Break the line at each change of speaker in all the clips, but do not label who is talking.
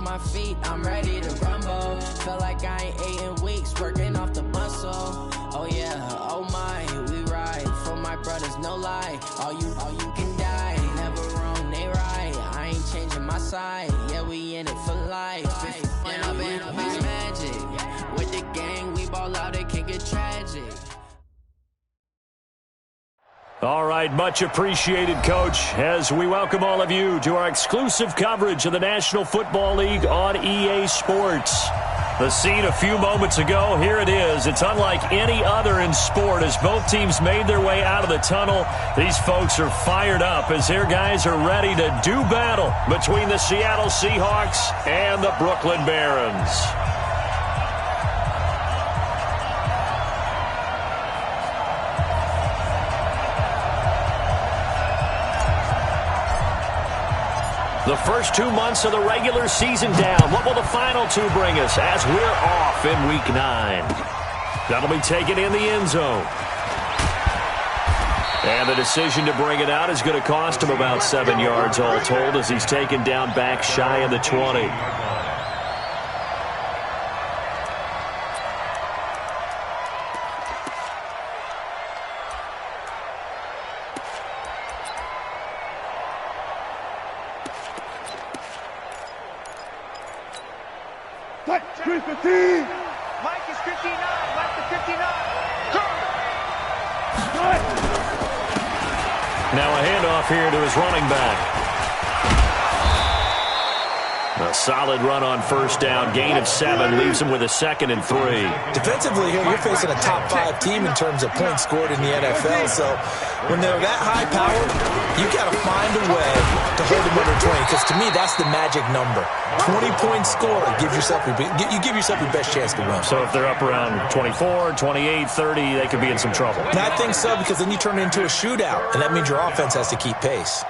my feet, I'm ready to rumble. Feel like I ain't ate in weeks, working off the muscle. Oh yeah, oh my, we ride for my brothers, no lie. All you can die, never wrong, they right. I ain't changing my side, yeah, we in it for life. And I've been magic with the gang, we ball out, it can get tragic.
All right, much appreciated, Coach, as we welcome all of you to our exclusive coverage of the National Football League on EA Sports. The scene a few moments ago, here it is. It's unlike any other in sport as both teams made their way out of the tunnel. These folks are fired up as their guys are ready to do battle between the Seattle Seahawks and the Brooklyn Barons. The first 2 months of the regular season down. What will the final two bring us as we're off in Week 9? That'll be taken in the end zone. And the decision to bring it out is going to cost him about 7 yards all told as he's taken down back shy of the 20.
Mike is 59. Mike the 59.
Now a handoff here to his running back. A solid run on first down. Gain of 7 leaves him with a 2nd and 3.
Defensively here, you're facing a top 5 team in terms of points scored in the NFL. So when they're that high powered, you got to find a way to hold them under 20. Because to me, that's the magic number. 20-point score. You give yourself your best chance to win.
So if they're up around 24, 28, 30, they could be in some trouble.
And I think so, because then you turn it into a shootout, and that means your offense has to keep pace.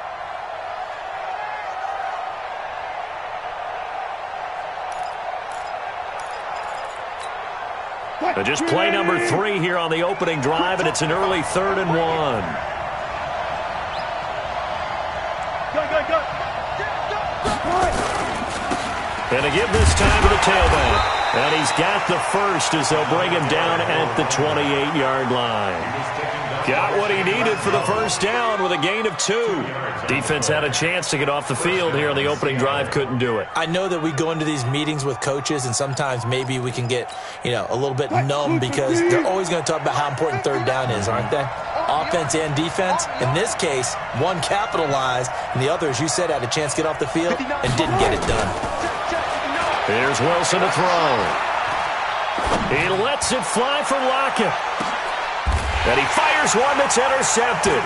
Just play number 3 here on the opening drive, and it's an early 3rd and 1. And a give this time to the tailback. And he's got the first as they'll bring him down at the 28-yard line. Got what he needed for the first down with a gain of 2. Defense had a chance to get off the field here on the opening drive, couldn't do it.
I know that we go into these meetings with coaches, and sometimes maybe we can get, a little bit numb because they're always going to talk about how important third down is, aren't they? Offense and defense. In this case, one capitalized, and the other, as you said, had a chance to get off the field and didn't get it done.
Here's Wilson to throw. He lets it fly for Lockett. And he fires one that's intercepted.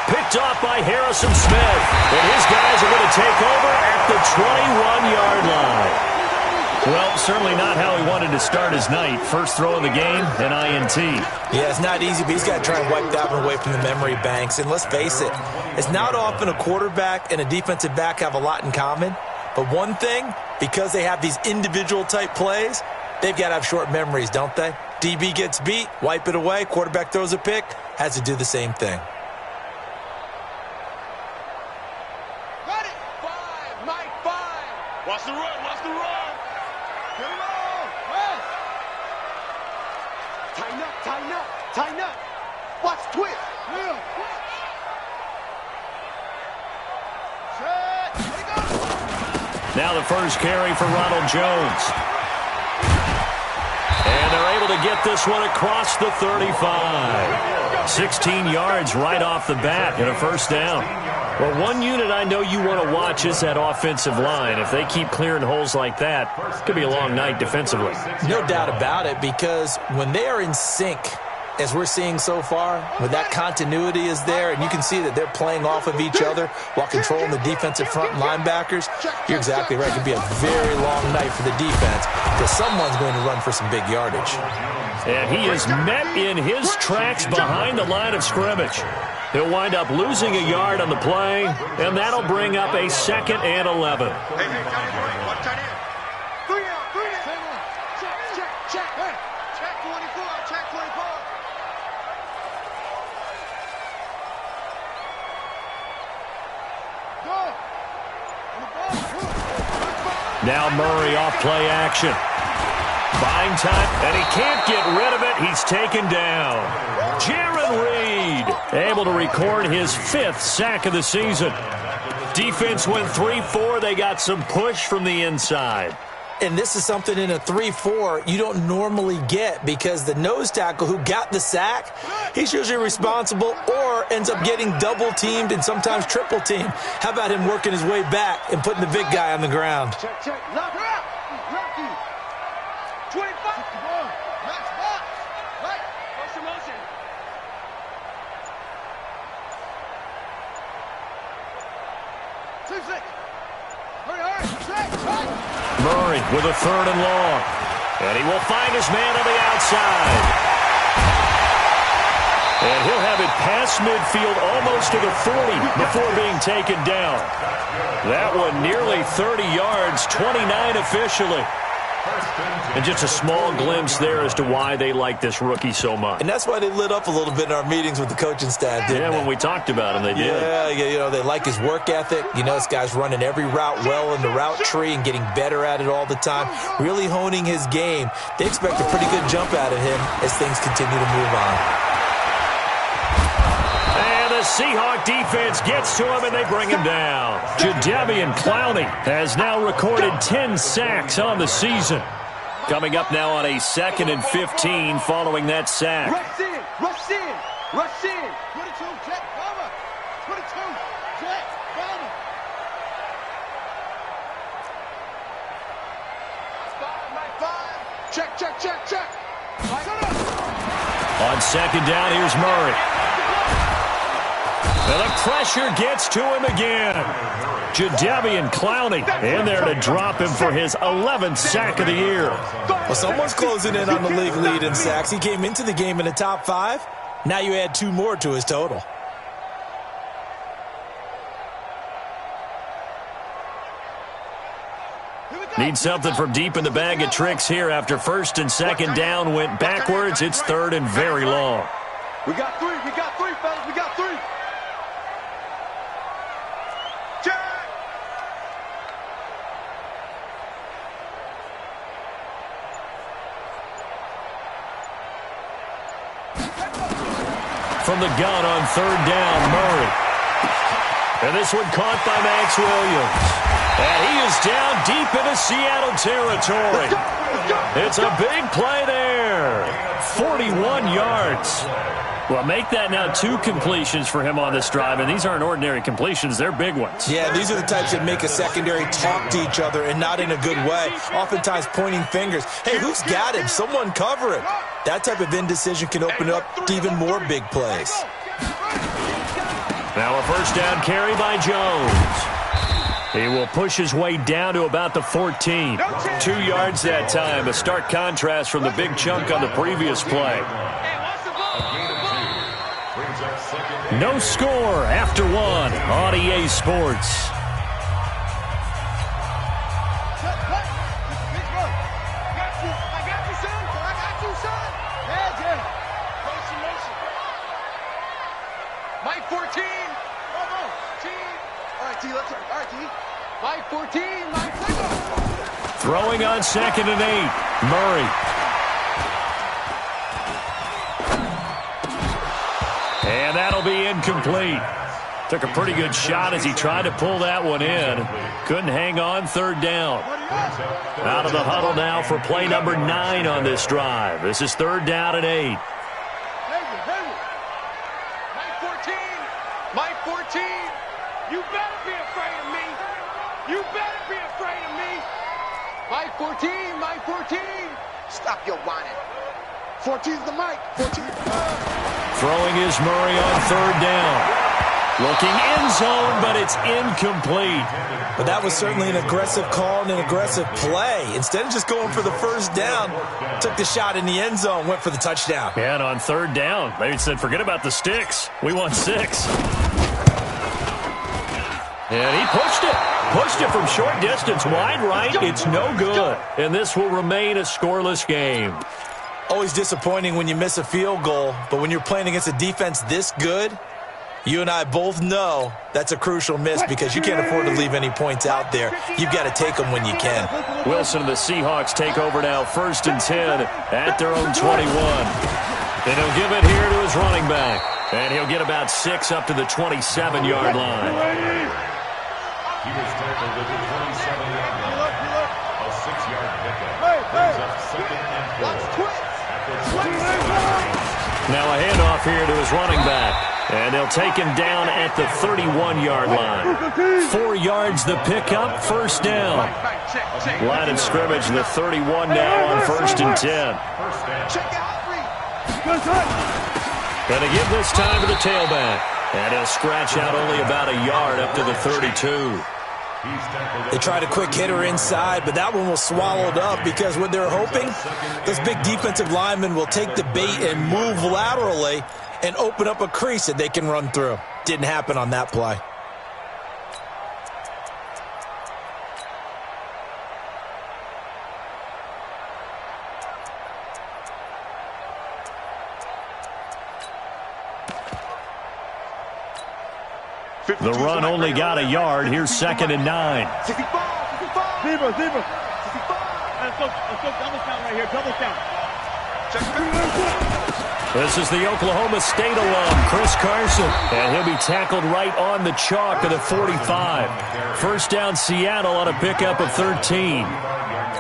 Picked off by Harrison Smith. And his guys are going to take over at the 21-yard line. Well, certainly not how he wanted to start his night. First throw of the game, an INT.
Yeah, it's not easy, but he's got to try and wipe that one away from the memory banks. And let's face it, it's not often a quarterback and a defensive back have a lot in common. But one thing, because they have these individual-type plays, they've got to have short memories, don't they? DB gets beat, wipe it away, quarterback throws a pick, has to do the same thing.
Got it. 5, Mike, 5. Watch the run, watch the run. Get it on. Hey. Tighten up, tighten up, tighten up. Watch twist. Real. Set. Let it go.
Now the first carry for Ronald Jones. And they're able to get this one across the 35. 16 yards right off the bat and a first down. Well, one unit I know you want to watch is that offensive line. If they keep clearing holes like that, it's going to be a long night defensively.
No doubt about it, because when they are in sync, as we're seeing so far, when that continuity is there, and you can see that they're playing off of each other while controlling the defensive front linebackers, you're exactly right. It could be a very long night for the defense because someone's going to run for some big yardage.
And he is met in his tracks behind the line of scrimmage. He'll wind up losing a yard on the play, and that'll bring up a 2nd and 11. Now Murray off play action. Buying time, and he can't get rid of it. He's taken down. Jaron Reed able to record his 5th sack of the season. Defense went 3-4. They got some push from the inside.
And this is something in a 3-4 you don't normally get because the nose tackle who got the sack, he's usually responsible or ends up getting double-teamed and sometimes triple-teamed. How about him working his way back and putting the big guy on the ground?
Check, check. Lock her out. Lock you. 25. Max box. Right. Motion, motion.
Murray with a 3rd and long. And he will find his man on the outside. And he'll have it past midfield almost to the 40 before being taken down. That one nearly 30 yards, 29 officially. And just a small glimpse there as to why they like this rookie so much.
And that's why they lit up a little bit in our meetings with the coaching staff, didn't they?
When we talked about him, they did.
Yeah, you know, they like his work ethic. You know, this guy's running every route well in the route tree and getting better at it all the time, really honing his game. They expect a pretty good jump out of him as things continue to move on.
And the Seahawk defense gets to him, and they bring him down. Jadeveon Clowney has now recorded 10 sacks on the season. Coming up now on a 2nd and 15 following that sack.
Rush in, rush in, rush in. 22, check, bomber. 22, check, bomber. Check, check, check, check.
On 2nd down, here's Murray. And the pressure gets to him again. Jadeveon Clowney in there to drop him for his 11th sack of the year.
Well, someone's closing in on the league lead in sacks. He came into the game in the top 5. Now you add 2 more to his total.
Need something from deep in the bag of tricks here after 1st and 2nd down went backwards. It's 3rd and very long.
We got 3, fellas, we got 3.
From the gun on 3rd down, Murray. And this one caught by Max Williams. And he is down deep into Seattle territory. It's a big play there. 41 yards. Well, make that now 2 completions for him on this drive, and these aren't ordinary completions. They're big ones.
Yeah, these are the types that make a secondary talk to each other and not in a good way, oftentimes pointing fingers. Hey, who's got him? Someone cover him. That type of indecision can open up to even more big plays.
Now a 1st down carry by Jones. He will push his way down to about the 14. 2 yards that time, a stark contrast from the big chunk on the previous play. No score after 1 on EA Sports.
Mike 14. All right, T, let's go. All right, T. Mike 14. Mike,
throwing on 2nd and 8. Murray. And that'll be incomplete. Took a pretty good shot as he tried to pull that one in. Couldn't hang on. 3rd down. Out of the huddle now for play number 9 on this drive. This is 3rd down and 8.
Mike 14. You better be afraid of me. You better be afraid of me. Mike 14. Mike 14. Stop your whining. 14's the mic. 14.
Throwing is Murray on 3rd down. Looking end zone, but it's incomplete.
But that was certainly an aggressive call and an aggressive play. Instead of just going for the 1st down, took the shot in the end zone, went for the touchdown.
Yeah, and on 3rd down, they said, forget about the sticks. We want 6. And he pushed it. Pushed it from short distance, wide right. It's no good. And this will remain a scoreless game.
Always disappointing when you miss a field goal, but when you're playing against a defense this good, You and I both know that's a crucial miss because you can't afford to leave any points out there. You've got to take them when you can.
Wilson and the Seahawks take over now, 1st and 10 at their own 21. And he'll give it here to his running back. And he'll get about 6 up to the 27-yard line.
He was tackled at the 27-yard line. A 6-yard pickup. Brings up 2nd and 4. At the 27.
Now a handoff here to his running back. And they'll take him down at the 31-yard line. 4 yards the pickup, 1st down. Line of scrimmage, the 31 now on 1st and 10. Going to give this time to the tailback. And he'll scratch out only about a yard up to the 32.
They tried a quick hitter inside, but that one was swallowed up because what they're hoping, those big defensive linemen will take the bait and move laterally and open up a crease that they can run through. Didn't happen on that play.
The run only got a yard. Here's 2nd and 9.
65. Zebra. 65. Let's go double count right here. Double count.
This is the Oklahoma State alum, Chris Carson. And he'll be tackled right on the chalk of the 45. 1st down Seattle on a pickup of 13.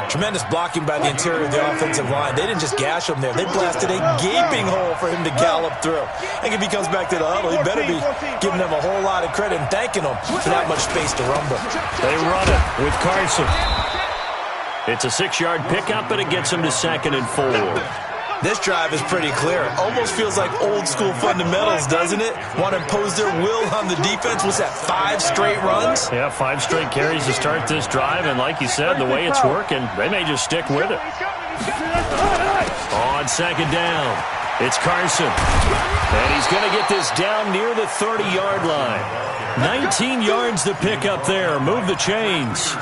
Tremendous blocking by the interior of the offensive line. They didn't just gash him there. They blasted a gaping hole for him to gallop through. And if he comes back to the huddle, he better be giving them a whole lot of credit and thanking them for that much space to rumble.
They run it with Carson. It's a 6-yard pickup, but it gets him to 2nd and 4.
This drive is pretty clear. Almost feels like old school fundamentals, doesn't it? Want to impose their will on the defense. What's that, 5 straight runs?
Yeah, 5 straight carries to start this drive. And like you said, the way it's working, they may just stick with it. On 2nd down, it's Carson. And he's going to get this down near the 30-yard line. 19 yards to pick up there. Move the chains.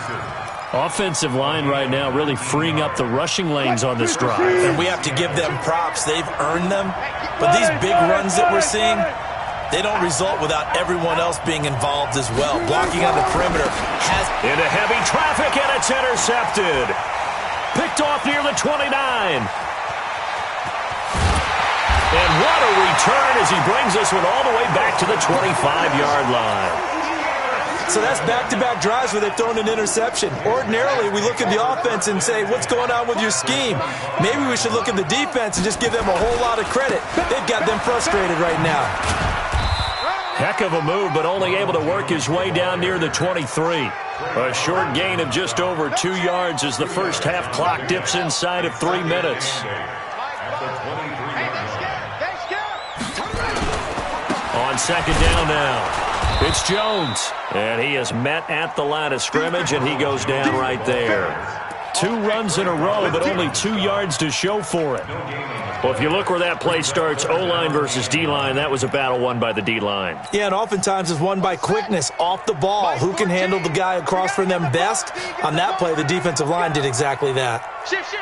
Offensive line right now really freeing up the rushing lanes on this drive.
And we have to give them props. They've earned them. But these big runs that we're seeing, they don't result without everyone else being involved as well. Blocking on the perimeter has...
Into heavy traffic, and it's intercepted. Picked off near the 29. And what a return as he brings this one all the way back to the 25-yard line.
So that's back-to-back drives where they've thrown an interception. Ordinarily, we look at the offense and say, what's going on with your scheme? Maybe we should look at the defense and just give them a whole lot of credit. They've got them frustrated right now.
Heck of a move, but only able to work his way down near the 23. A short gain of just over 2 yards as the first half clock dips inside of 3 minutes. On 2nd down now. It's Jones, and he is met at the line of scrimmage, and he goes down right there. 2 runs in a row, but only 2 yards to show for it. Well, if you look where that play starts, O-line versus D-line, that was a battle won by the D-line.
Yeah, and oftentimes it's won by quickness, off the ball. Who can handle the guy across from them best? On that play, the defensive line did exactly that.
Shift.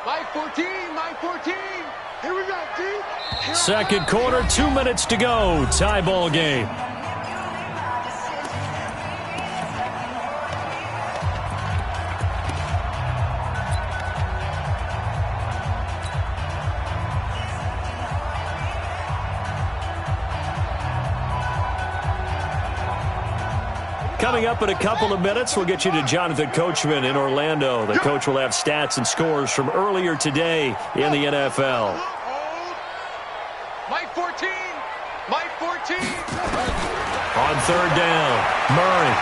Mike 14. Here we go, dude.
2nd quarter, 2 minutes to go. Tie ball game. Coming up in a couple of minutes, we'll get you to Jonathan Coachman in Orlando. The coach will have stats and scores from earlier today in the NFL.
Mike 14.
On 3rd down, Murray.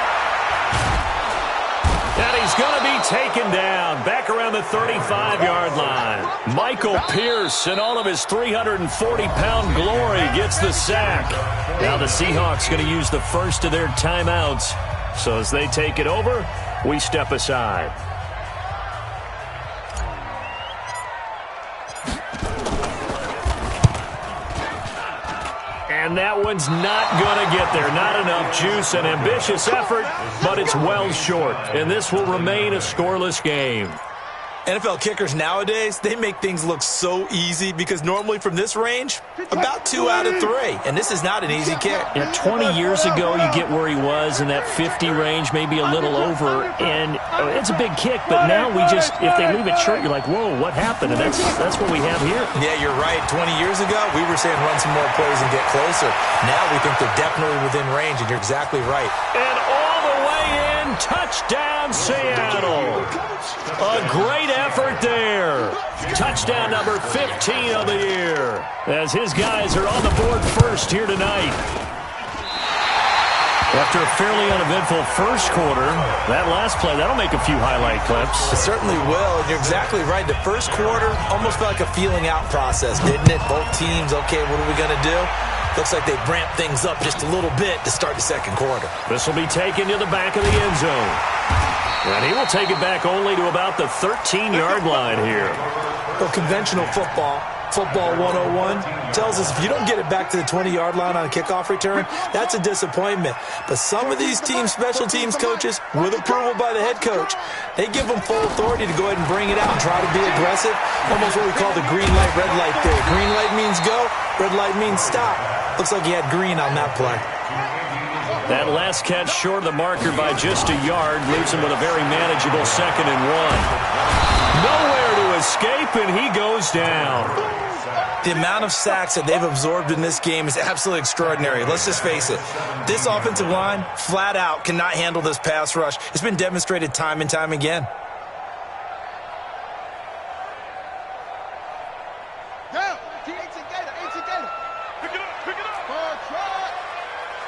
And he's going to be taken down back around the 35-yard line. Michael Pierce in all of his 340-pound glory gets the sack. Now the Seahawks going to use the first of their timeouts. So as they take it over, we step aside. And that one's not going to get there. Not enough juice. An ambitious effort, but it's well short. And this will remain a scoreless game.
NFL kickers nowadays, they make things look so easy because normally from this range, about 2 out of 3. And this is not an easy kick.
Yeah, 20 years ago, you get where he was in that 50 range, maybe a little over. And it's a big kick, but now we just, if they leave it short, you're like, whoa, what happened? And that's what we have here.
Yeah, you're right. 20 years ago, we were saying run some more plays and get closer. Now we think they're definitely within range, and you're exactly right.
And all the way in, touchdown Seattle. A great effort there. Touchdown number 15 of the year, as his guys are on the board first here tonight. After a fairly uneventful first quarter, that last play, that'll make a few highlight clips.
It certainly will, and you're exactly right. The first quarter almost felt like a feeling out process, didn't it? Both teams, okay, what are we going to do? Looks like they ramped things up just a little bit to start the second quarter.
This will be taken to the back of the end zone. And he will take it back only to about the 13-yard line here.
Well, conventional football 101, tells us if you don't get it back to the 20-yard line on a kickoff return, that's a disappointment. But some of these teams, special teams coaches, with approval by the head coach, they give them full authority to go ahead and bring it out and try to be aggressive. Almost what we call the green light, red light theory. Green light means go, red light means stop. Looks like he had green on that play.
That last catch short of the marker by just a yard leaves him with a very manageable 2nd and 1. Nowhere to escape, and he goes down.
The amount of sacks that they've absorbed in this game is absolutely extraordinary. Let's just face it. This offensive line, flat out, cannot handle this pass rush. It's been demonstrated time and time again.
Go!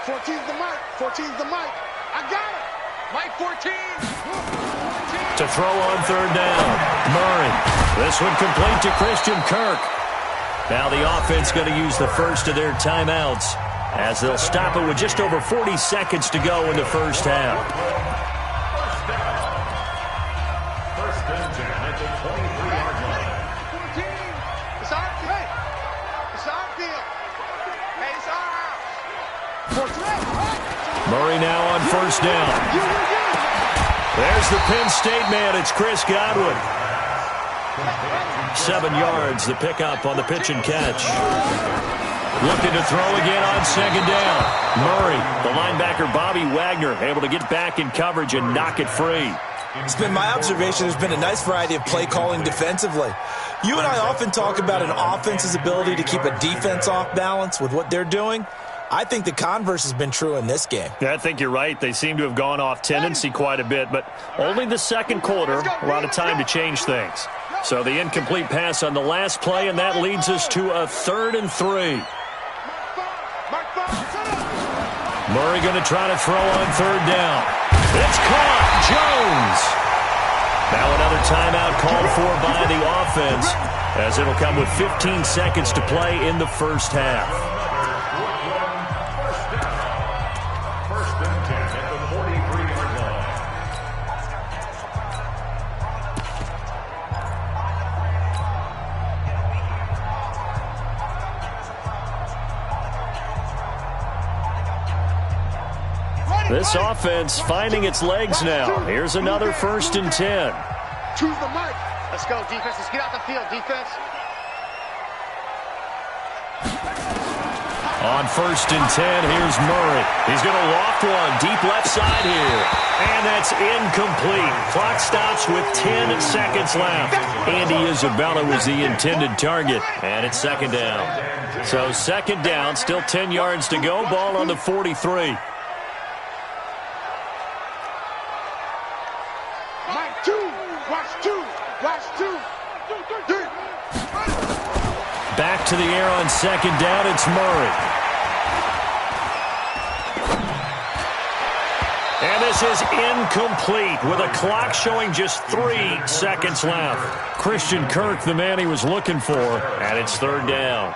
14's the mic. 14's the mic. I got it. Mike 14.
To throw on 3rd down. Murray. This one complete to Christian Kirk. Now the offense going to use the first of their timeouts as they'll stop it with just over 40 seconds to go in the first half.
First and 10 at the 23-yard line.
14. It's our field. It's our field. Hey, it's our house.
Murray now on 1st down. There's the Penn State man. It's Chris Godwin. 7 yards, the pickup on the pitch and catch. Looking to throw again on 2nd down. Murray, the linebacker Bobby Wagner, able to get back in coverage and knock it free.
It's been my observation there's been a nice variety of play calling defensively. You and I often talk about an offense's ability to keep a defense off balance with what they're doing. I think the converse has been true in this game.
Yeah, I think you're right. They seem to have gone off tendency quite a bit, but only the second quarter, a lot of time to change things. So the incomplete pass on the last play, and that leads us to a 3rd and 3. Murray going to try to throw on 3rd down. It's caught. Jones. Now another timeout called for by the offense, as it'll come with 15 seconds to play in the first half.
First and 10 at the 43-yard line.
This offense finding its legs now. Here's another 1st and 10.
Choose the mic.
Let's go, defense. Let's get out the field, defense.
On 1st and 10, here's Murray. He's going to loft one deep left side here. And that's incomplete. Clock stops with 10 seconds left. Andy Isabella was the intended target. And it's 2nd down. So 2nd down, still 10 yards to go. Ball on the 43.
Mike 2. Watch 2. Watch 2.
Back to the air on 2nd down. It's Murray. And this is incomplete with a clock showing just 3 seconds left. Christian Kirk, the man he was looking for, and it's 3rd down.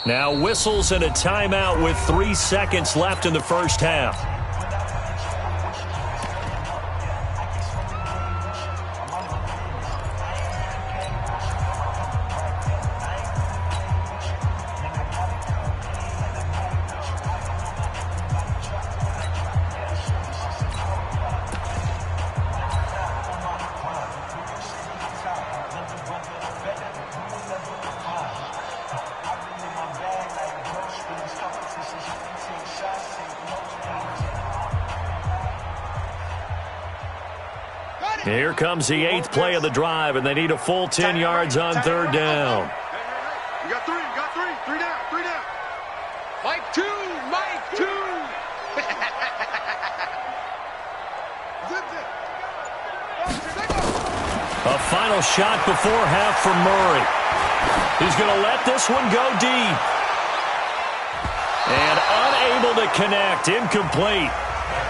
Now whistles and a timeout with 3 seconds left in the first half. Here comes the 8th play of the drive, and they need a full 10 yards on third down.
You got three. Three down. Mike two.
A final shot before half from Murray. He's going to let this one go deep. And unable to connect. Incomplete.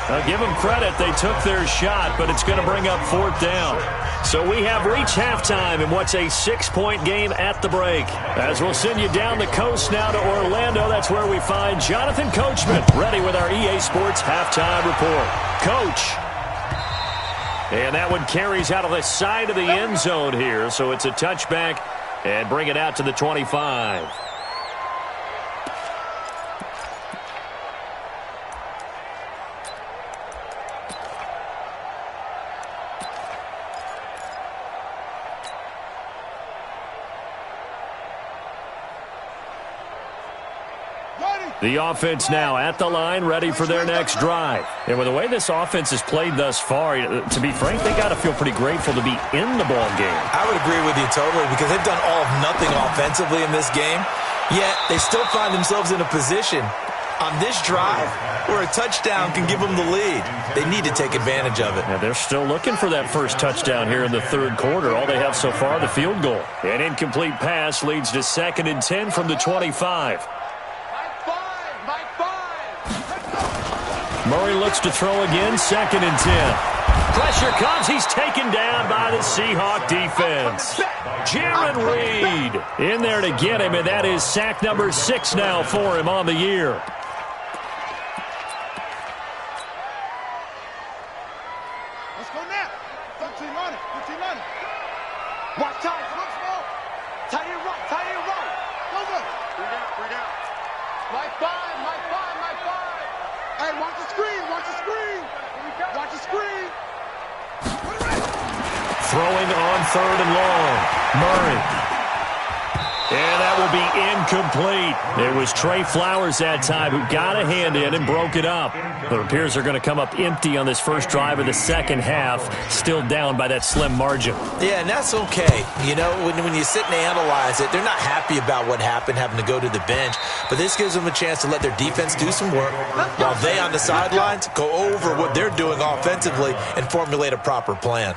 Now, give them credit. They took their shot, but it's going to bring up fourth down. So we have reached halftime in what's a 6-point game at the break. As we'll send you down the coast now to Orlando, that's where we find Jonathan Coachman ready with our EA Sports halftime report. Coach. And that one carries out of the side of the end zone here, so it's a touchback and bring it out to the 25. The offense now at the line, ready for their next drive. And with the way this offense has played thus far, to be frank, they got to feel pretty grateful to be in the ball game.
I would agree with you totally because they've done all of nothing offensively in this game, yet they still find themselves in a position on this drive where a touchdown can give them the lead. They need to take advantage of it.
Yeah, they're still looking for that first touchdown here in the third quarter. All they have so far, the field goal. An incomplete pass leads to 2nd and 10 from the 25. Murray looks to throw again, 2nd and 10. Pressure comes. He's taken down by the Seahawk defense. Jaron Reed in there to get him, and that is sack number 6 now for him on the year.
Let's go now. 15 on it. Watch time. Look small. Tight end right. Go. 3 down. My five. Hey, watch the screen. Watch the screen.
Throwing on 3rd and long. Murray. And that will be incomplete. It was Trey Flowers that time who got a hand in and broke it up. It appears they're going to come up empty on this first drive of the second half, still down by that slim margin.
Yeah, and that's okay. You know, when you sit and analyze it, they're not happy about what happened, having to go to the bench. But this gives them a chance to let their defense do some work while they on the sidelines go over what they're doing offensively and formulate a proper plan.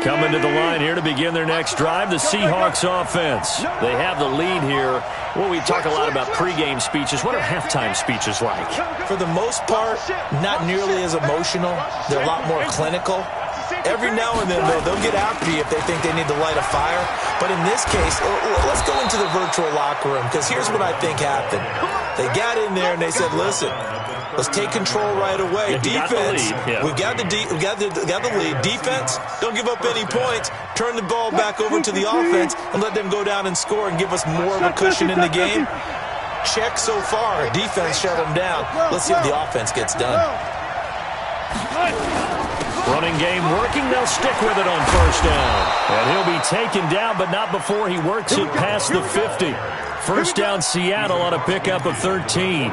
Coming to the line here to begin their next drive, the Seahawks offense. They have the lead here. Well, we talk a lot about pregame speeches. What are halftime speeches like?
For the most part, not nearly as emotional. They're a lot more clinical. Every now and then, though, they'll get after you if they think they need to light a fire. But in this case, let's go into the virtual locker room, because here's what I think happened. They got in there and they said, listen, let's take control right away. Defense, we've got the lead. Defense, don't give up any points. Turn the ball back over to the offense and let them go down and score and give us more of a cushion in the game. Check so far. Defense shut them down. Let's see what the offense gets done.
Running game working. They'll stick with it on first down. And he'll be taken down, but not before he works it past the 50. First down, Seattle on a pickup of 13.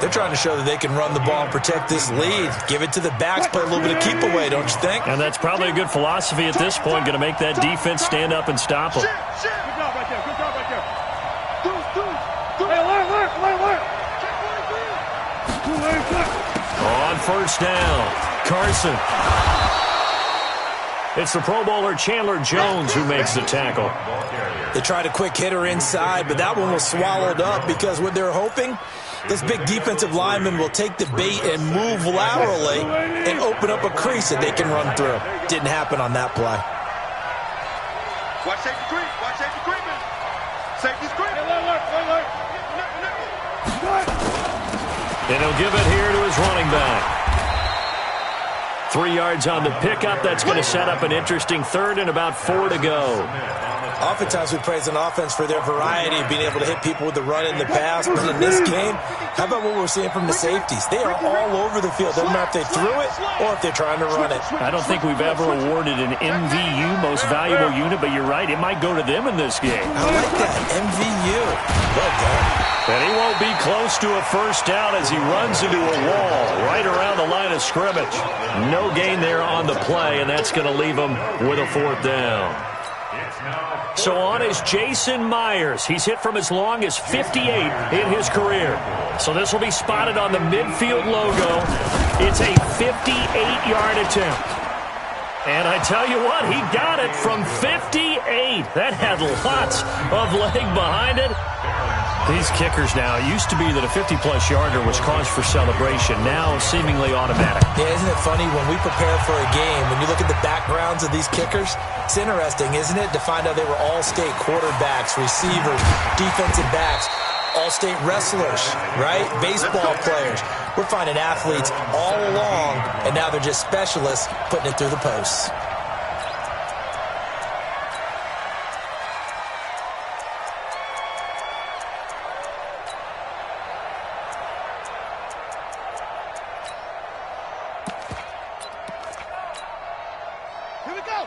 They're trying to show that they can run the ball and protect this lead. Give it to the backs, play a little bit of keep away, don't you think?
And that's probably a good philosophy at this point, going to make that defense stand up and stop them.
Good job right there. Hey, alert.
On first down, Carson. It's the Pro Bowler Chandler Jones who makes the tackle.
They tried a quick hitter inside, but that one was swallowed up because what they're hoping, this big defensive lineman will take the bait and move laterally and open up a crease that they can run through. Didn't happen on that play.
Watch safety creep. Safety creep.
And he'll give it here to his running back. 3 yards on the pickup. That's going to set up an interesting third and about 4 to go.
Oftentimes we praise an offense for their variety of being able to hit people with the run and the pass. But in this game, how about what we're seeing from the safeties? They are all over the field. Doesn't matter if they threw it or if they're trying to run it.
I don't think we've ever awarded an MVU, most most valuable unit, but you're right, it might go to them in this game.
I like that. MVU. Well done.
And he won't be close to a first down as he runs into a wall right around the line of scrimmage. No gain there on the play, and that's going to leave him with a fourth down. So on is Jason Myers. He's hit from as long as 58 in his career. So this will be spotted on the midfield logo. It's a 58-yard attempt. And I tell you what, he got it from 58. That had lots of leg behind it. These kickers now, it used to be that a 50-plus yarder was cause for celebration. Now seemingly automatic.
Yeah, isn't it funny when we prepare for a game, when you look at the backgrounds of these kickers, it's interesting, isn't it, to find out they were all-state quarterbacks, receivers, defensive backs, all-state wrestlers, right? Baseball players. We're finding athletes all along, and now they're just specialists putting it through the posts.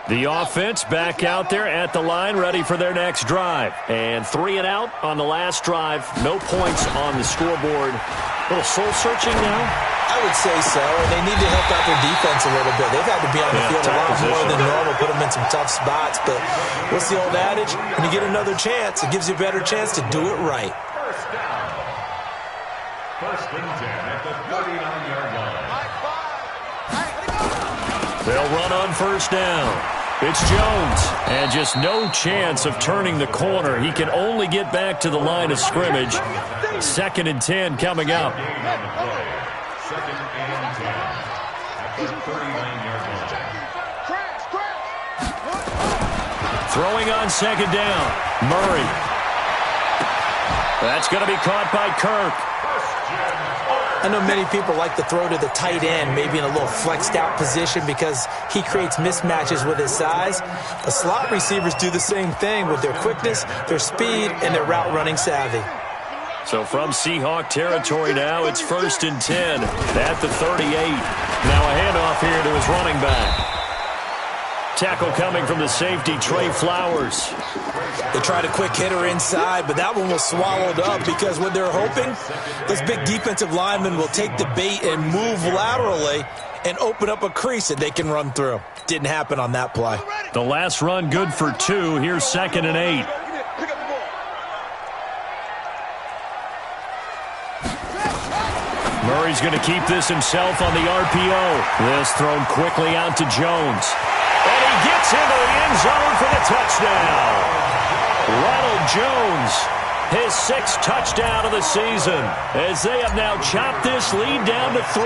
The offense back out there at the line, ready for their next drive. And 3 and out on the last drive. No points on the scoreboard. A little soul-searching now?
I would say so, and they need to help out their defense a little bit. They've had to be on the field a lot more than normal, put them in some tough spots. But what's the old adage? When you get another chance, it gives you a better chance to do it right.
First down. First and 10 at the 39-yard line.
They'll run on first down. It's Jones, and just no chance of turning the corner. He can only get back to the line of scrimmage. 2nd and 10 coming up.
Second and 10 at the 39-yard line.
Throwing on 2nd down. Murray. That's going to be caught by Kirk.
I know many people like to throw to the tight end, maybe in a little flexed out position because he creates mismatches with his size. The slot receivers do the same thing with their quickness, their speed, and their route running savvy.
So from Seahawk territory now, it's 1st and 10 at the 38. Now a handoff here to his running back. Tackle coming from the safety, Trey Flowers.
They tried a quick hitter inside, but that one was swallowed up because what they're hoping, this big defensive lineman will take the bait and move laterally and open up a crease that they can run through. Didn't happen on that play.
The last run good for 2. Here's 2nd and 8. Murray's going to keep this himself on the RPO. This thrown quickly out to Jones. And he gets into the end zone for the touchdown. Ronald Jones, his 6th touchdown of the season, as they have now chopped this lead down to 3.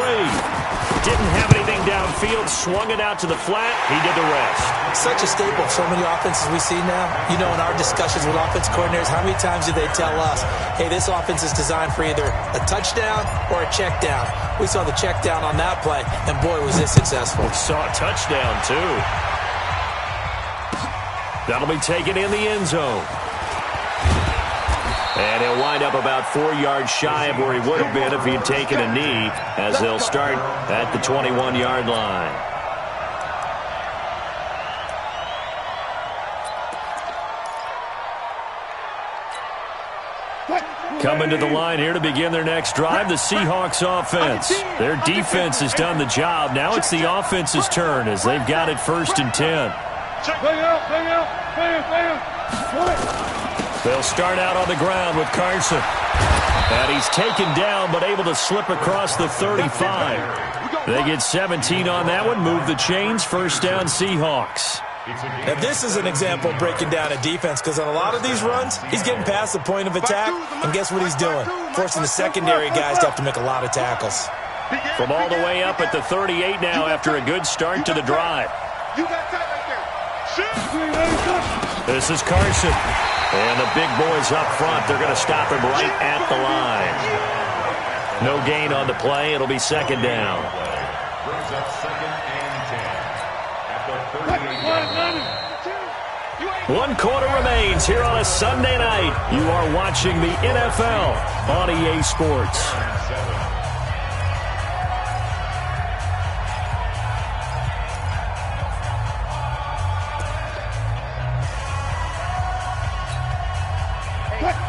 Didn't have anything downfield, swung it out to the flat. He did the rest.
Such a staple of so many offenses we see now. You know, in our discussions with offense coordinators, how many times do they tell us, hey, this offense is designed for either a touchdown or a check down. We saw the check down on that play, and boy, was this successful.
We saw a touchdown, too. That'll be taken in the end zone. And he'll wind up about 4 yards shy of where he would have been if he had taken a knee, as they'll start at the 21-yard line. Coming to the line here to begin their next drive, the Seahawks offense. Their defense has done the job. Now it's the offense's turn as they've got it 1st and 10. They'll start out on the ground with Carson. And he's taken down but able to slip across the 35. They get 17 on that one, move the chains, 1st down Seahawks.
Now, this is an example of breaking down a defense because on a lot of these runs, he's getting past the point of attack, and guess what he's doing? Forcing the secondary guys to have to make a lot of tackles.
From all the way up at the 38 now after a good start to the drive. This is Carson. And the big boys up front, they're going to stop him right at the line. No gain on the play. It'll be 2nd down.
Brings up 2nd and 10 at the 38-yard line.
1 quarter remains here on a Sunday night. You are watching the NFL on EA Sports.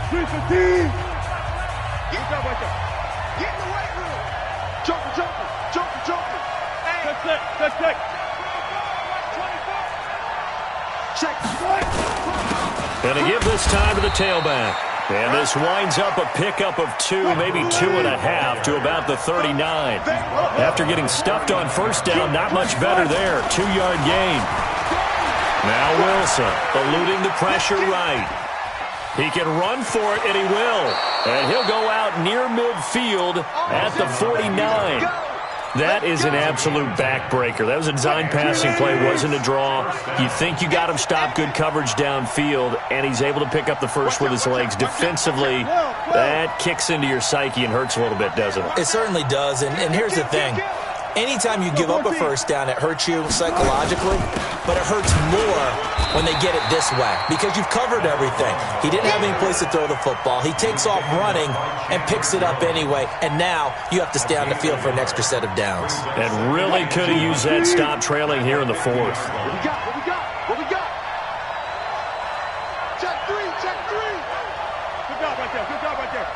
315. Get in the weight room. Joker. Hey. Check.
Going to give this time to the tailback. And this winds up a pickup of 2, maybe 2.5 to about the 39. After getting stuffed on first down, not much better there. 2-yard gain. Now Wilson eluding the pressure right. He can run for it, and he will. And he'll go out near midfield at the 49. That is an absolute backbreaker. That was a design passing play, wasn't a draw. You think you got him stopped, good coverage downfield, and he's able to pick up the first with his legs. Defensively, that kicks into your psyche and hurts a little bit, doesn't it?
It certainly does, and here's the thing. Anytime you give up a first down, it hurts you psychologically, but it hurts more when they get it this way because you've covered everything. He didn't have any place to throw the football. He takes off running and picks it up anyway, and now you have to stay on the field for an extra set of downs.
And really could have used that stop trailing here in the fourth.
What we got? Check three. Good job right there.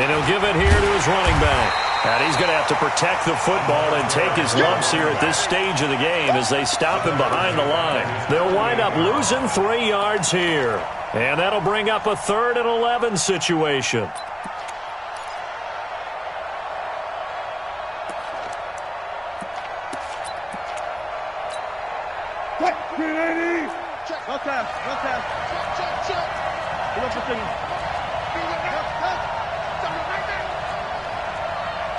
And he'll give it here to his running back. And he's going to have to protect the football and take his lumps here at this stage of the game as they stop him behind the line. They'll wind up losing 3 yards here. And that'll bring up a 3rd and 11 situation.
No test. Check. Look for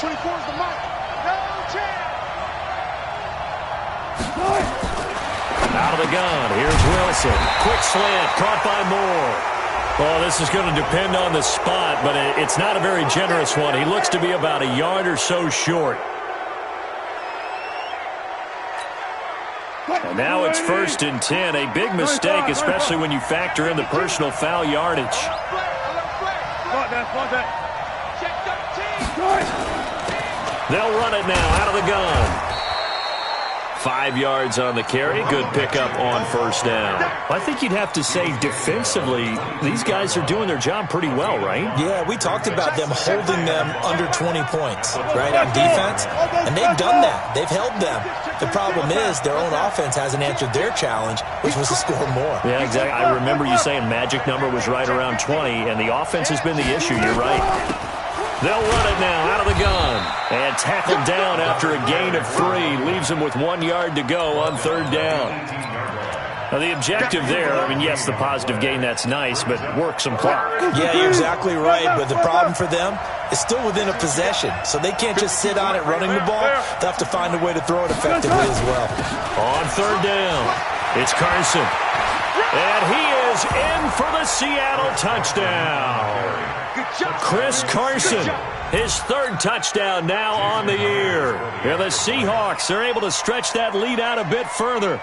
24 is the mark. No chance.
Out of the gun. Here's Wilson. Quick slant. Caught by Moore. Oh, this is going to depend on the spot, but it's not a very generous one. He looks to be about a yard or so short. And now it's 1st and 10. A big mistake, especially when you factor in the personal foul yardage. They'll run it now out of the gun. 5 yards on the carry. Good pickup on first down. I think you'd have to say defensively, these guys are doing their job pretty well, right?
Yeah, we talked about them holding them under 20 points, right, on defense. And they've done that. They've held them. The problem is their own offense hasn't answered their challenge, which was to score more.
Yeah, exactly. I remember you saying magic number was right around 20, and the offense has been the issue. You're right. They'll run it now out of the gun. And tackled down after a gain of 3. Leaves them with 1 yard to go on 3rd down. Now, the objective there, I mean, yes, the positive gain, that's nice, but work some clock.
Yeah, you're exactly right. But the problem for them is still within a possession. So they can't just sit on it running the ball. They'll have to find a way to throw it effectively as well.
On 3rd down, it's Carson. And he is in for the Seattle touchdown. Chris Carson, his 3rd touchdown now on the year. And the Seahawks are able to stretch that lead out a bit further.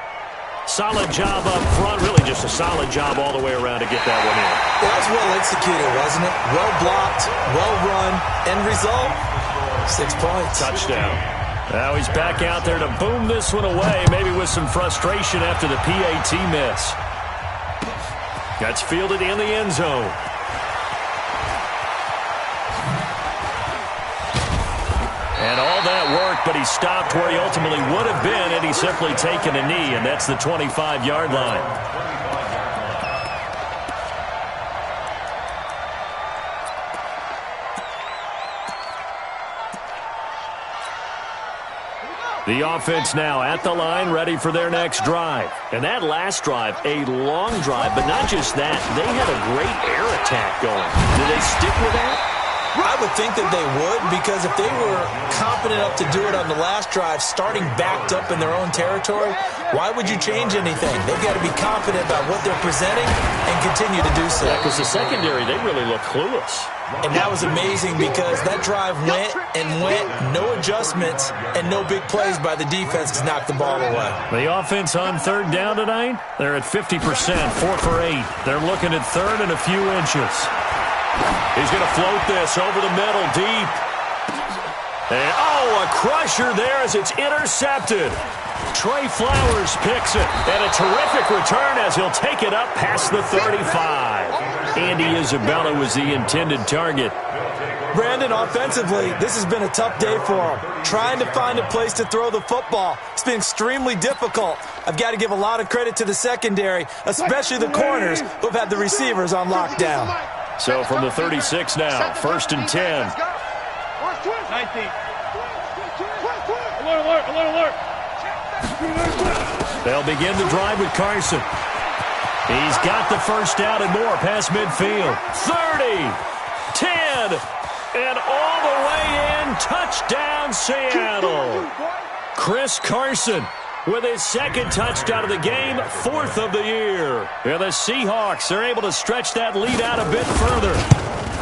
Solid job up front, really just a solid job all the way around to get that one in.
That was well executed, wasn't it? Well blocked, well run. End result, 6 points.
Touchdown. Now he's back out there to boom this one away, maybe with some frustration after the PAT miss. That's fielded in the end zone. And all that work, but he stopped where he ultimately would have been had he simply taken a knee, and that's the 25-yard line. The offense now at the line, ready for their next drive. And that last drive, a long drive, but not just that. They had a great air attack going. Do they stick with that?
I would think that they would, because if they were confident enough to do it on the last drive, starting backed up in their own territory, why would you change anything? They've got to be confident about what they're presenting and continue to do so.
Yeah, because the secondary, they really look clueless.
And that was amazing because that drive went and went, no adjustments, and no big plays by the defense to knock the ball away.
The offense on 3rd down tonight, they're at 50%, 4 for 8. They're looking at 3rd and a few inches. He's going to float this over the middle deep. And, oh, a crusher there as it's intercepted. Trey Flowers picks it, and a terrific return as he'll take it up past the 35. Andy Isabella was the intended target.
Brandon, offensively, this has been a tough day for him. Trying to find a place to throw the football. It's been extremely difficult. I've got to give a lot of credit to the secondary, especially the corners who've had the receivers on lockdown.
So from the 36 now, 1st and 10.
19. Alert.
They'll begin the drive with Carson. He's got the first down and more past midfield. 30, 10, and all the way in. Touchdown, Seattle. Chris Carson with his 2nd touchdown of the game, 4th of the year. And the Seahawks are able to stretch that lead out a bit further.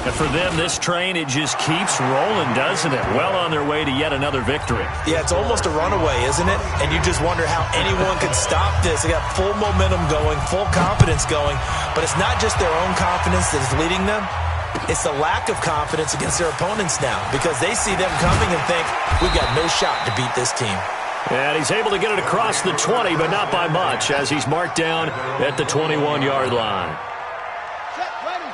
And for them, this train, it just keeps rolling, doesn't it? Well on their way to yet another victory.
Yeah, it's almost a runaway, isn't it? And you just wonder how anyone could stop this. They got full momentum going, full confidence going. But it's not just their own confidence that is leading them. It's the lack of confidence against their opponents now because they see them coming and think, we've got no shot to beat this team.
And he's able to get it across the 20, but not by much as he's marked down at the 21-yard line.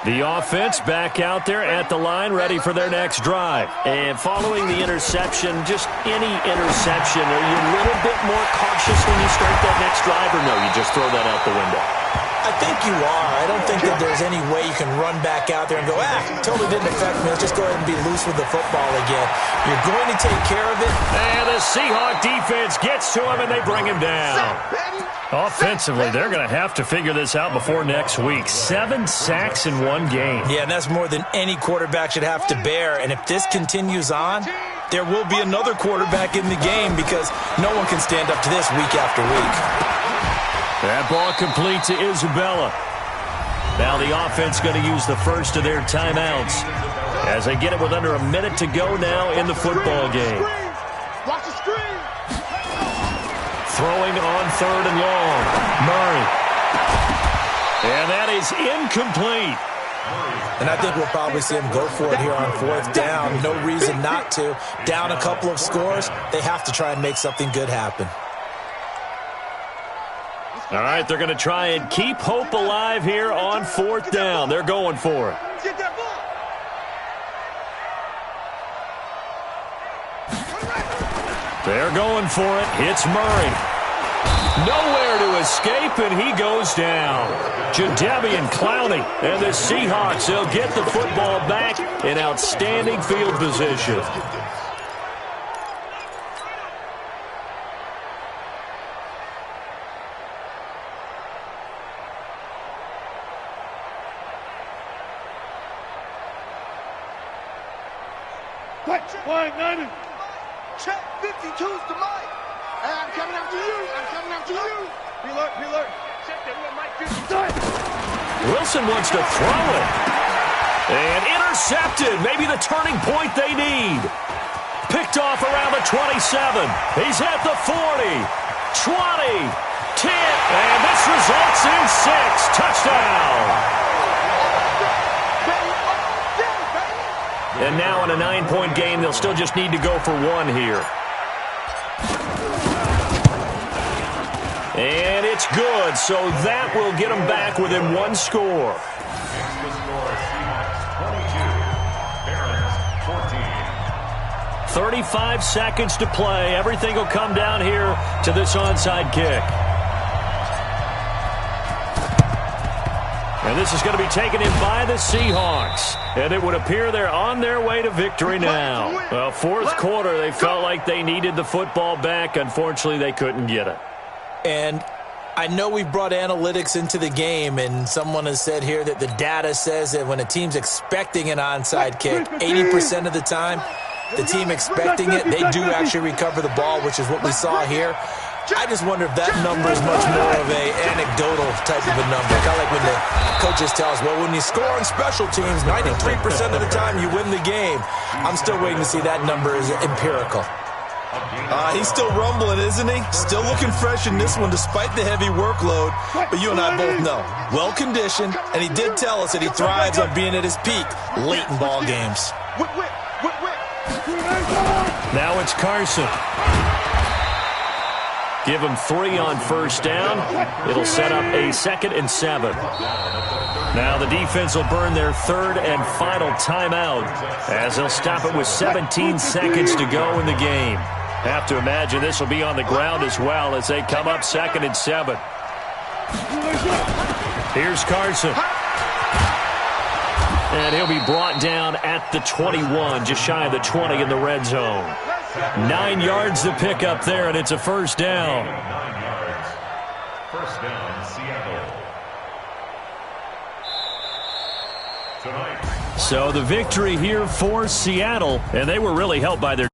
The offense back out there at the line, ready for their next drive. And following the interception, just any interception, are you a little bit more cautious when you start that next drive, or no, you just throw that out the window?
I think you are. I don't think that there's any way you can run back out there and go, totally didn't affect me. Let's just go ahead and be loose with the football again. You're going to take care of it.
And the Seahawk defense gets to him, and they bring him down. Offensively, they're going to have to figure this out before next week. 7 sacks in one game.
Yeah, and that's more than any quarterback should have to bear. And if this continues on, there will be another quarterback in the game because no one can stand up to this week after week.
That ball complete to Isabella. Now the offense going to use the first of their timeouts as they get it with under a minute to go now in the football game.
Watch the screen.
Throwing on 3rd and long. Murray. And that is incomplete.
And I think we'll probably see him go for it here on 4th down. No reason not to. Down a couple of scores, they have to try and make something good happen.
All right, they're going to try and keep hope alive here on 4th down. They're going for it.
Get that ball.
They're going for it. Hits Murray. Nowhere to escape, and he goes down. Jadeveon Clowney and the Seahawks, they'll get the football back in outstanding field position.
Wide 90. Check 52's to Mike. Hey, I'm coming after you. Be alert. Check that one, Mike 52.
Wilson wants to throw it. And intercepted. Maybe the turning point they need. Picked off around the 27. He's at the 40. 20. 10. And this results in 6. Touchdown. And now in a 9-point game, they'll still just need to go for 1 here. And it's good, so that will get them back within 1 score. 35 seconds to play. Everything will come down here to this onside kick. And this is going to be taken in by the Seahawks. And it would appear they're on their way to victory now. Well, 4th quarter, they felt like they needed the football back. Unfortunately, they couldn't get it.
And I know we've brought analytics into the game, and someone has said here that the data says that when a team's expecting an onside kick, 80% of the time, the team expecting it, they do actually recover the ball, which is what we saw here. I just wonder if that number is much more of an anecdotal type of a number. Kind of like when the coaches tell us, well, when you score on special teams, 93% of the time you win the game. I'm still waiting to see that number is empirical.
He's still rumbling, isn't he? Still looking fresh in this one despite the heavy workload. But you and I both know, well-conditioned, and he did tell us that he thrives on being at his peak late in ball games.
Whip.
Now it's Carson. Give him 3 on first down. It'll set up a 2nd and 7. Now the defense will burn their 3rd and final timeout as they'll stop it with 17 seconds to go in the game. Have to imagine this will be on the ground as well as they come up 2nd and 7. Here's Carson. And he'll be brought down at the 21, just shy of the 20 in the red zone. 9 yards to pick up there, and it's a first down.
9 yards. First down, Seattle. Tonight.
So the victory here for Seattle, and they were really helped by their